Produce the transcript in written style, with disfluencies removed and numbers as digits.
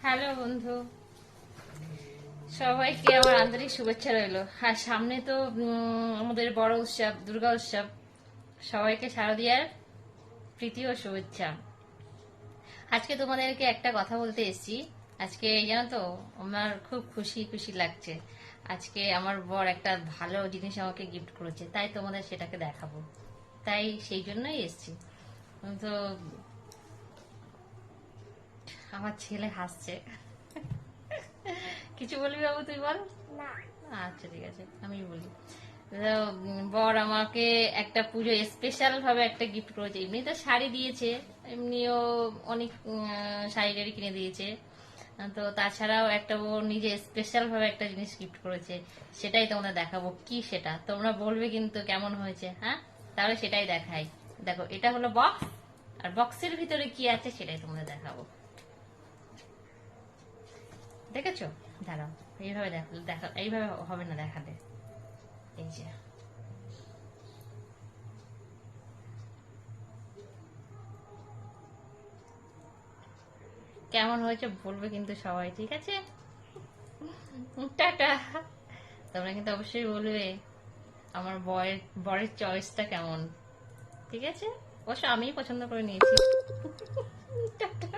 Hello বন্ধু, সবাইকে আমার আন্তরিক শুভেচ্ছা রইলো। আর সামনে তো আমাদের বড় উৎসব দুর্গা উৎসব। সবাইকে শারদীয়ার প্রীতি ও শুভেচ্ছা। আজকে তোমাদেরকে একটা কথা বলতে এসেছি। আজকে জানো তো, আমার খুব খুশি খুশি লাগছে। আজকে আমার বর একটা ভালো জিনিস আমাকে গিফট করেছে, তাই তোমাদের সেটাকে দেখাবো। তাই সেই জন্যই এসেছি। তো আমার ছেলে হাসছে। কিছু বলবি বাবু, তুই বল। না। আচ্ছা ঠিক আছে, আমি বলি। তো, বর আমাকে একটা পুজো স্পেশাল ভাবে একটা গিফট করেছে। এমনি তো শাড়ি দিয়েছে, এমনিও অনেক শাড়ি টাড়ি কিনে দিয়েছে। তো তাছাড়াও একটা ও নিজে স্পেশাল ভাবে একটা জিনিস গিফট করেছে। সেটাই তোমাদের দেখাবো। কি সেটা তোমরা বলবে কিন্তু কেমন হয়েছে। হ্যাঁ, তাহলে সেটাই দেখাই। দেখো, এটা হলো বক্স, আর বক্সের ভিতরে কি আছে সেটাই তোমাদের দেখাবো। দেখেছো? দাঁড়াও, এইভাবে দেখা এইভাবে হবে না দেখালে। এই যে, কেমন হয়েছে বলবে কিন্তু সবাই, ঠিক আছে? টাটা। তোমরা কিন্তু অবশ্যই বলবে আমার বরের চয়েসটা কেমন, ঠিক আছে? অবশ্য আমিই পছন্দ করে নিয়েছি। টাটা।